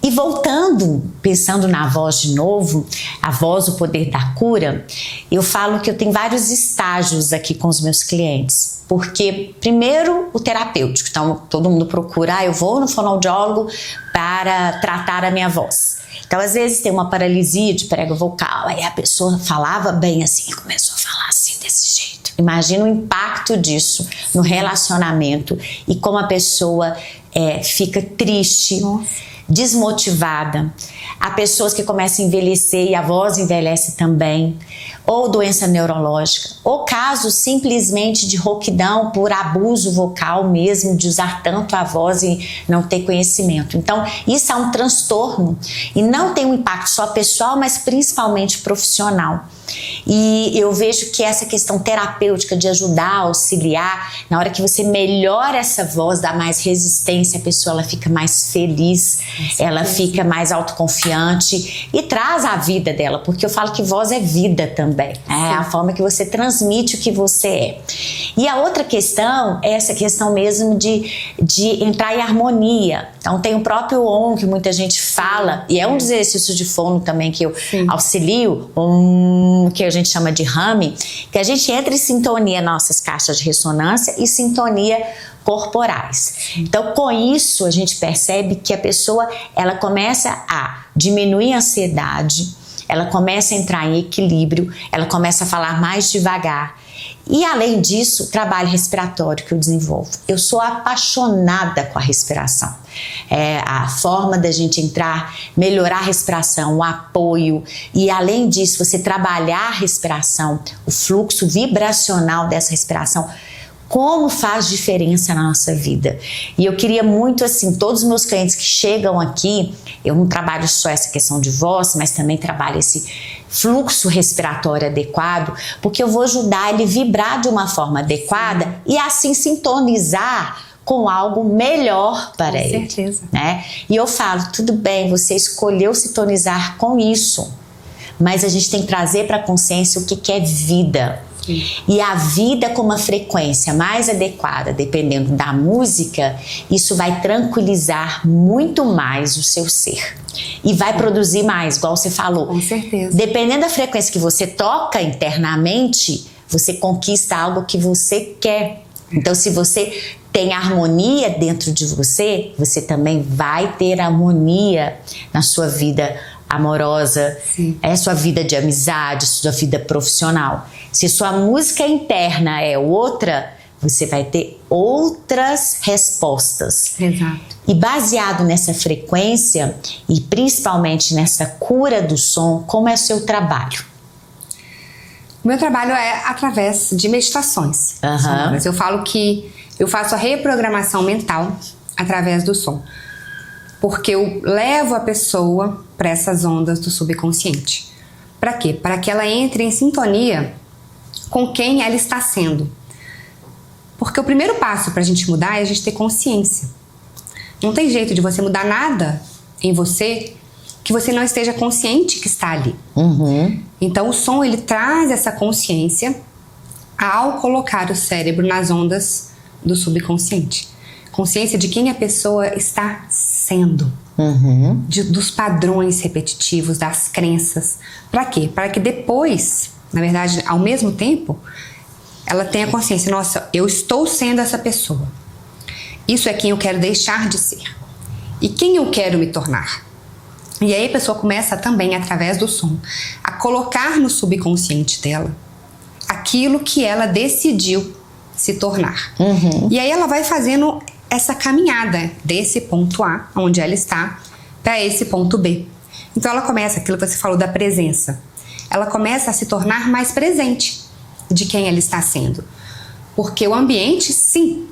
E voltando, pensando na voz de novo, a voz, o poder da cura, eu falo que eu tenho vários estágios aqui com os meus clientes. Porque, primeiro, o terapêutico. Então, todo mundo procura, eu vou no fonoaudiólogo para tratar a minha voz. Então, às vezes tem uma paralisia de prego vocal, aí a pessoa falava bem assim, começou a falar assim, desse jeito. Imagina o impacto disso no relacionamento e como a pessoa fica triste, desmotivada. Há pessoas que começam a envelhecer e a voz envelhece também, ou doença neurológica, ou casos simplesmente de rouquidão por abuso vocal mesmo, de usar tanto a voz e não ter conhecimento. Então, isso é um transtorno e não tem um impacto só pessoal, mas principalmente profissional. E eu vejo que essa questão terapêutica de ajudar, auxiliar, na hora que você melhora essa voz, dá mais resistência, a pessoa ela fica mais feliz, ela fica mais autoconfiante e traz a vida dela, porque eu falo que voz é vida também, é a forma que você transmite o que você é. E a outra questão é essa questão mesmo de entrar em harmonia. Então tem o próprio OM que muita gente fala, e é um dos exercícios de fono também que eu auxilio, que a gente chama de humming, que a gente entra em sintonia nossas caixas de ressonância e sintonia corporais. Então, com isso, a gente percebe que a pessoa ela começa a diminuir a ansiedade, ela começa a entrar em equilíbrio, ela começa a falar mais devagar. E além disso, trabalho respiratório que eu desenvolvo. Eu sou apaixonada com a respiração. A forma da gente entrar, melhorar a respiração, o apoio. E além disso, você trabalhar a respiração, o fluxo vibracional dessa respiração, como faz diferença na nossa vida. E eu queria muito, assim, todos os meus clientes que chegam aqui, eu não trabalho só essa questão de voz, mas também trabalho esse fluxo respiratório adequado, porque eu vou ajudar ele a vibrar de uma forma adequada e assim sintonizar com algo melhor para ele. Com certeza. Né? E eu falo, tudo bem, você escolheu sintonizar com isso, mas a gente tem que trazer para a consciência o que é vida. E a vida com uma frequência mais adequada, dependendo da música, isso vai tranquilizar muito mais o seu ser. E vai produzir mais, igual você falou. Com certeza. Dependendo da frequência que você toca internamente, você conquista algo que você quer. Então, se você tem harmonia dentro de você, você também vai ter harmonia na sua vida amorosa, sua vida de amizade, sua vida profissional. Se sua música interna é outra, você vai ter outras respostas. Exato. E baseado nessa frequência e principalmente nessa cura do som, como é o seu trabalho? O meu trabalho é através de meditações sonoras. Eu falo que eu faço a reprogramação mental através do som. Porque eu levo a pessoa para essas ondas do subconsciente. Para quê? Para que ela entre em sintonia com quem ela está sendo. Porque o primeiro passo para a gente mudar é a gente ter consciência. Não tem jeito de você mudar nada em você que você não esteja consciente que está ali. Então o som ele traz essa consciência ao colocar o cérebro nas ondas do subconsciente. Consciência de quem a pessoa está sendo, dos padrões repetitivos, das crenças. Para quê? Para que depois, na verdade, ao mesmo tempo, ela tenha consciência, nossa, eu estou sendo essa pessoa. Isso é quem eu quero deixar de ser. E quem eu quero me tornar? E aí a pessoa começa também, através do som, a colocar no subconsciente dela aquilo que ela decidiu se tornar. E aí ela vai fazendo essa caminhada desse ponto A, onde ela está, para esse ponto B. Então ela começa, aquilo que você falou da presença, ela começa a se tornar mais presente de quem ela está sendo. Porque o ambiente, sim,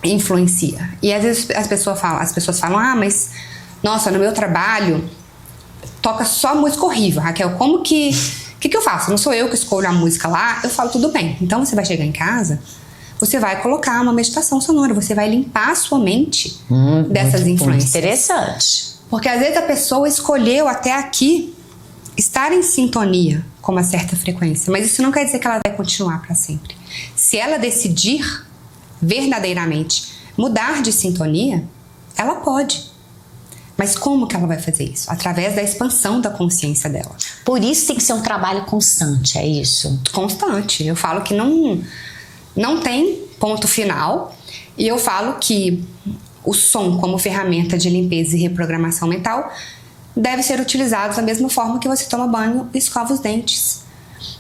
influencia. E às vezes as pessoas falam, mas, nossa, no meu trabalho toca só música horrível. Raquel, como que eu faço? Não sou eu que escolho a música lá. Eu falo, tudo bem. Então você vai chegar em casa, você vai colocar uma meditação sonora, você vai limpar a sua mente dessas influências. Interessante. Porque às vezes a pessoa escolheu até aqui estar em sintonia com uma certa frequência, mas isso não quer dizer que ela vai continuar para sempre. Se ela decidir verdadeiramente mudar de sintonia, ela pode. Mas como que ela vai fazer isso? Através da expansão da consciência dela. Por isso tem que ser um trabalho constante, é isso? Constante. Eu falo que não tem ponto final. E eu falo que o som como ferramenta de limpeza e reprogramação mental deve ser utilizado da mesma forma que você toma banho e escova os dentes.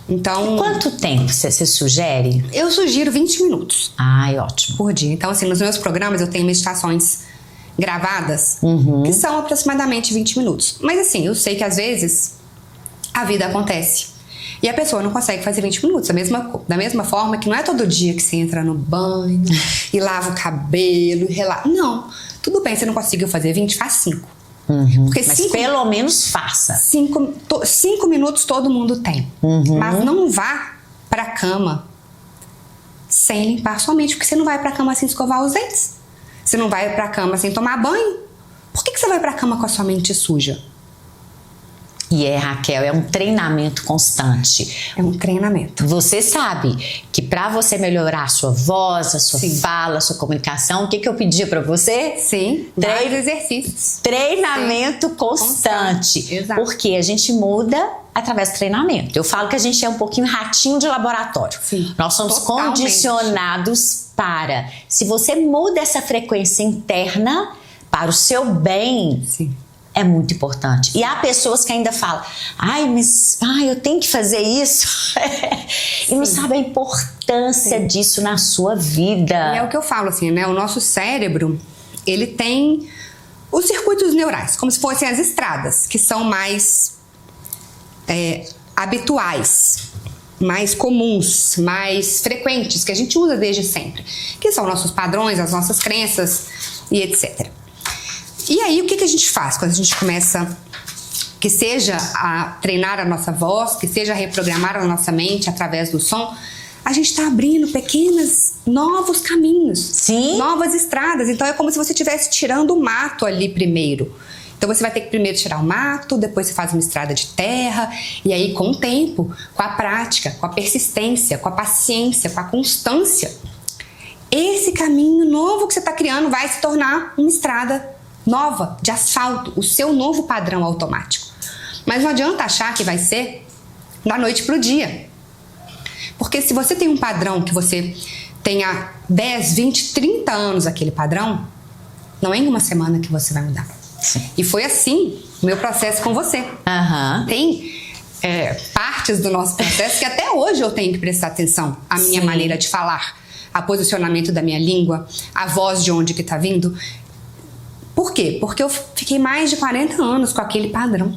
Então, quanto tempo você sugere? Eu sugiro 20 minutos. Ai, ótimo. Por dia. Então, assim, nos meus programas eu tenho meditações gravadas, que são aproximadamente 20 minutos. Mas assim, eu sei que às vezes a vida acontece e a pessoa não consegue fazer 20 minutos. Da mesma forma que não é todo dia que você entra no banho e lava o cabelo e relaxa. Não, tudo bem, você não conseguiu fazer 20, faz 5. Porque mas pelo menos faça. 5 minutos todo mundo tem. Mas não vá pra cama sem limpar sua mente, porque você não vai pra cama sem escovar os dentes. Você não vai pra cama sem tomar banho. Por que você vai pra cama com a sua mente suja? E Raquel, é um treinamento constante. É um treinamento. Você sabe que para você melhorar a sua voz, a sua fala, a sua comunicação, o que eu pedi para você? Sim, vários exercícios. Treinamento constante. Exato. Porque a gente muda através do treinamento. Eu falo que a gente é um pouquinho ratinho de laboratório. Sim, nós somos condicionados para... Se você muda essa frequência interna para o seu bem... Sim. É muito importante. E há pessoas que ainda falam, mas eu tenho que fazer isso. E não sabem a importância disso na sua vida. E é o que eu falo, assim, né? O nosso cérebro, ele tem os circuitos neurais, como se fossem as estradas, que são mais habituais, mais comuns, mais frequentes, que a gente usa desde sempre. Que são nossos padrões, as nossas crenças e etc. E aí, o que a gente faz quando a gente começa, que seja a treinar a nossa voz, que seja a reprogramar a nossa mente através do som, a gente está abrindo novos caminhos, Sim. novas estradas. Então, é como se você estivesse tirando o mato ali primeiro. Então, você vai ter que primeiro tirar o mato, depois você faz uma estrada de terra, e aí, com o tempo, com a prática, com a persistência, com a paciência, com a constância, esse caminho novo que você está criando vai se tornar uma estrada nova, de asfalto, o seu novo padrão automático. Mas não adianta achar que vai ser da noite pro dia. Porque se você tem um padrão que você tenha 10, 20, 30 anos aquele padrão, não é em uma semana que você vai mudar. Sim. E foi assim o meu processo com você. Tem partes do nosso processo que até hoje eu tenho que prestar atenção. A minha maneira de falar, a posicionamento da minha língua, a voz de onde que tá vindo. Por quê? Porque eu fiquei mais de 40 anos com aquele padrão.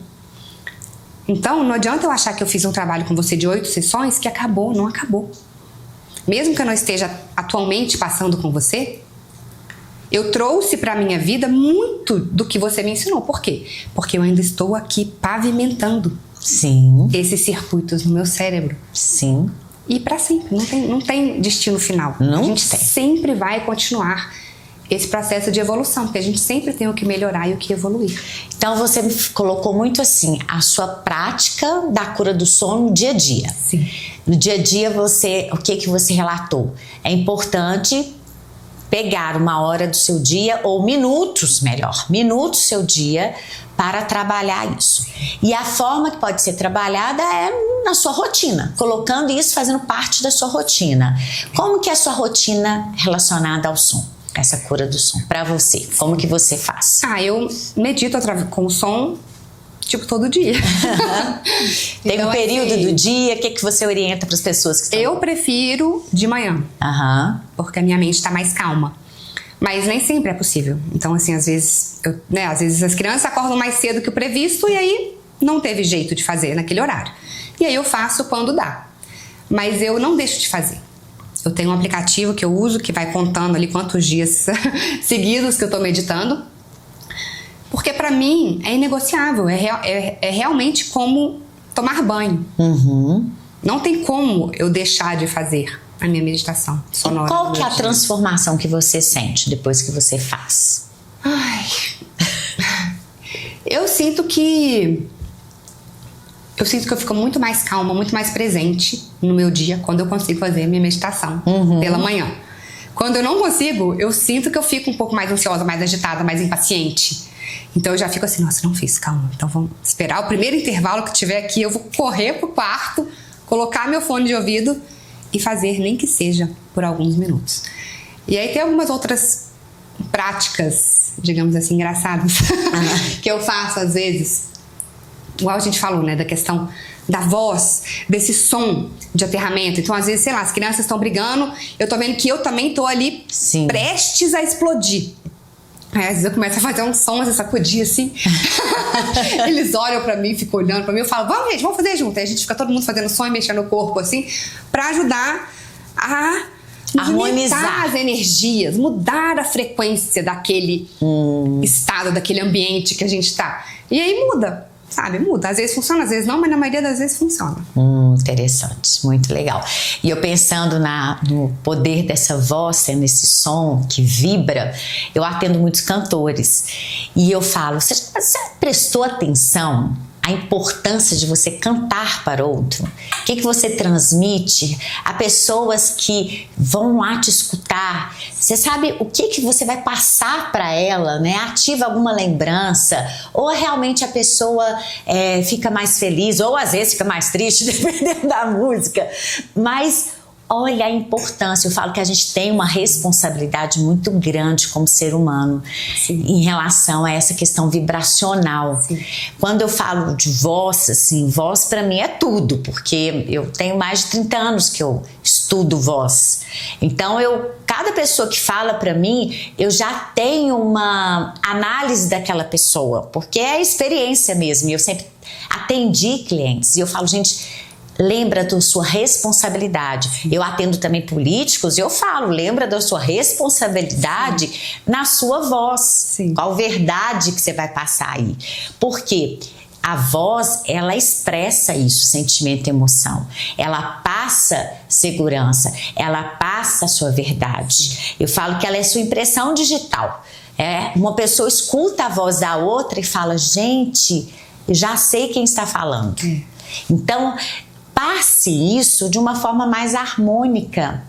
Então, não adianta eu achar que eu fiz um trabalho com você de 8 sessões que acabou, não acabou. Mesmo que eu não esteja atualmente passando com você, eu trouxe para a minha vida muito do que você me ensinou. Por quê? Porque eu ainda estou aqui pavimentando esses circuitos no meu cérebro. Sim. E para sempre, não tem destino final. Não a gente tem. sempre vai continuar esse processo de evolução, porque a gente sempre tem o que melhorar e o que evoluir. Então você me colocou muito assim, a sua prática da cura do sono no dia a dia. Sim. No dia a dia o que você relatou? É importante pegar uma hora do seu dia, ou minutos do seu dia, para trabalhar isso. E a forma que pode ser trabalhada é na sua rotina, colocando isso, fazendo parte da sua rotina. Como que é a sua rotina relacionada ao som? Essa cura do som, pra você, como que você faz? Eu medito com o som, tipo, todo dia. Tem então, um período do dia, o que você orienta para as pessoas que estão... Eu prefiro de manhã, porque a minha mente tá mais calma. Mas nem sempre é possível. Então, assim, às vezes as crianças acordam mais cedo que o previsto e aí não teve jeito de fazer naquele horário. E aí eu faço quando dá. Mas eu não deixo de fazer. Eu tenho um aplicativo que eu uso que vai contando ali quantos dias seguidos que eu tô meditando. Porque pra mim é inegociável. É realmente como tomar banho. Não tem como eu deixar de fazer a minha meditação sonora. E qual que é a transformação que você sente depois que você faz? Eu sinto que eu fico muito mais calma, muito mais presente no meu dia quando eu consigo fazer a minha meditação pela manhã. Quando eu não consigo, eu sinto que eu fico um pouco mais ansiosa, mais agitada, mais impaciente. Então eu já fico assim, nossa, não fiz, calma. Então vamos esperar o primeiro intervalo que tiver aqui, eu vou correr pro quarto, colocar meu fone de ouvido e fazer, nem que seja por alguns minutos. E aí tem algumas outras práticas, digamos assim, engraçadas, que eu faço às vezes. Igual a gente falou, né, da questão da voz, desse som de aterramento. Então, às vezes, sei lá, as crianças estão brigando, eu tô vendo que eu também tô ali prestes a explodir. Aí, às vezes eu começo a fazer um som, a sacudir assim. Eles olham pra mim, ficam olhando pra mim. Eu falo, vamos, gente, vamos fazer junto. Aí a gente fica todo mundo fazendo som e mexendo o corpo assim, pra ajudar a harmonizar as energias, mudar a frequência daquele estado, daquele ambiente que a gente tá. E aí muda, sabe? Muda. Às vezes funciona, às vezes não, mas na maioria das vezes funciona. Interessante, muito legal. E eu pensando no poder dessa voz, nesse som que vibra, eu atendo muitos cantores. E eu falo, você prestou atenção à importância de você cantar para outro? O que você transmite a pessoas que vão lá te escutar? Você sabe o que você vai passar para ela, né? Ativa alguma lembrança? Ou realmente a pessoa fica mais feliz, ou às vezes fica mais triste, dependendo da música. Mas olha a importância. Eu falo que a gente tem uma responsabilidade muito grande como ser humano em relação a essa questão vibracional. Quando eu falo de voz, assim, voz para mim é tudo, porque eu tenho mais de 30 anos que eu estudo voz. Então, cada pessoa que fala para mim, eu já tenho uma análise daquela pessoa, porque é a experiência mesmo. E eu sempre atendi clientes e eu falo, gente, lembra da sua responsabilidade. Eu atendo também políticos e eu falo, lembra da sua responsabilidade na sua voz. Qual verdade que você vai passar aí? Porque a voz, ela expressa isso, sentimento e emoção. Ela passa segurança, ela passa a sua verdade. Eu falo que ela é sua impressão digital. Uma pessoa escuta a voz da outra e fala, gente, já sei quem está falando. Então, passe isso de uma forma mais harmônica.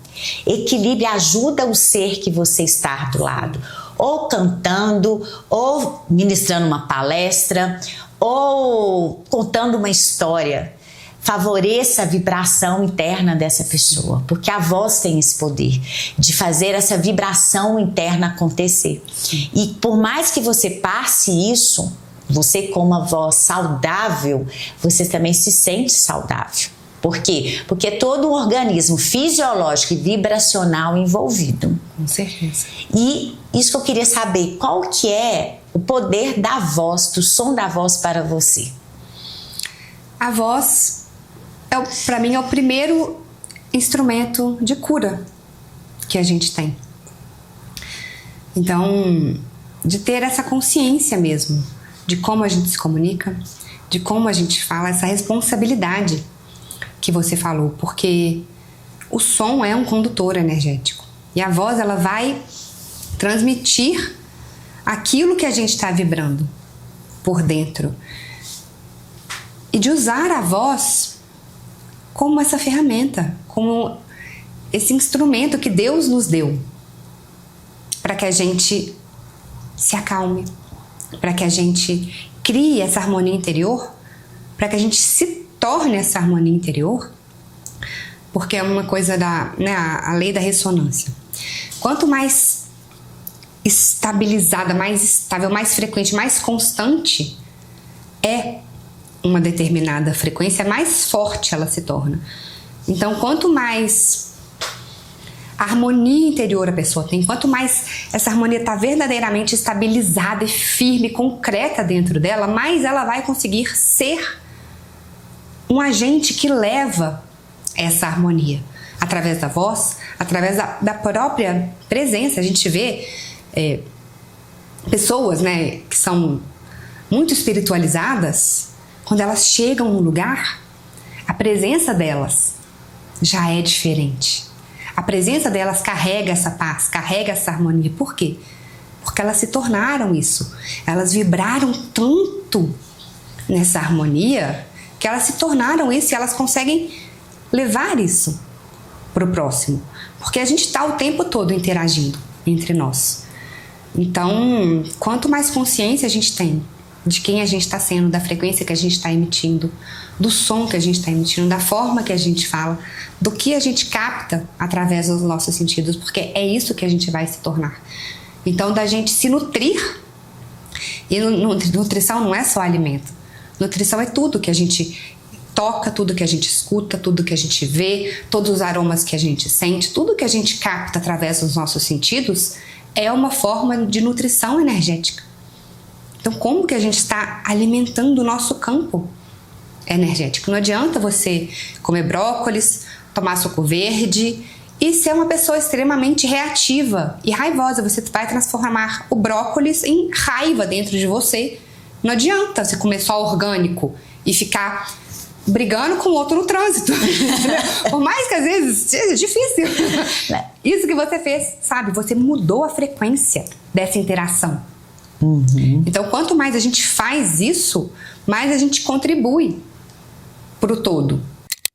Equilibre, ajuda o ser que você está do lado. Ou cantando, ou ministrando uma palestra, ou contando uma história. Favoreça a vibração interna dessa pessoa, porque a voz tem esse poder de fazer essa vibração interna acontecer. E por mais que você passe isso, você com uma voz saudável, você também se sente saudável. Por quê? Porque é todo um organismo fisiológico e vibracional envolvido. Com certeza. E isso que eu queria saber, qual que é o poder da voz, do som da voz para você? A voz, para mim, é o primeiro instrumento de cura que a gente tem. Então, de ter essa consciência mesmo de como a gente se comunica, de como a gente fala, essa responsabilidade que você falou, porque o som é um condutor energético e a voz, ela vai transmitir aquilo que a gente está vibrando por dentro, e de usar a voz como essa ferramenta, como esse instrumento que Deus nos deu para que a gente se acalme, para que a gente crie essa harmonia interior, para que a gente se torne essa harmonia interior, porque é uma coisa a lei da ressonância. Quanto mais estabilizada, mais estável, mais frequente, mais constante é uma determinada frequência, mais forte ela se torna. Então, quanto mais harmonia interior a pessoa tem, quanto mais essa harmonia está verdadeiramente estabilizada e firme, concreta dentro dela, mais ela vai conseguir ser um agente que leva essa harmonia através da voz, através da própria presença. A gente vê pessoas, né, que são muito espiritualizadas, quando elas chegam num lugar, a presença delas já é diferente. A presença delas carrega essa paz, carrega essa harmonia. Por quê? Porque elas se tornaram isso. Elas vibraram tanto nessa harmonia que elas se tornaram isso, e elas conseguem levar isso para o próximo. Porque a gente está o tempo todo interagindo entre nós. Então, quanto mais consciência a gente tem de quem a gente está sendo, da frequência que a gente está emitindo, do som que a gente está emitindo, da forma que a gente fala, do que a gente capta através dos nossos sentidos, porque é isso que a gente vai se tornar. Então, da gente se nutrir, e nutrição não é só alimento, nutrição é tudo que a gente toca, tudo que a gente escuta, tudo que a gente vê, todos os aromas que a gente sente, tudo que a gente capta através dos nossos sentidos é uma forma de nutrição energética. Então, como que a gente está alimentando o nosso campo energético? Não adianta você comer brócolis, tomar suco verde e ser uma pessoa extremamente reativa e raivosa. Você vai transformar o brócolis em raiva dentro de você. Não adianta você comer só orgânico e ficar brigando com o outro no trânsito. Por mais que às vezes seja difícil. Isso que você fez, sabe? Você mudou a frequência dessa interação. Então, quanto mais a gente faz isso, mais a gente contribui pro todo.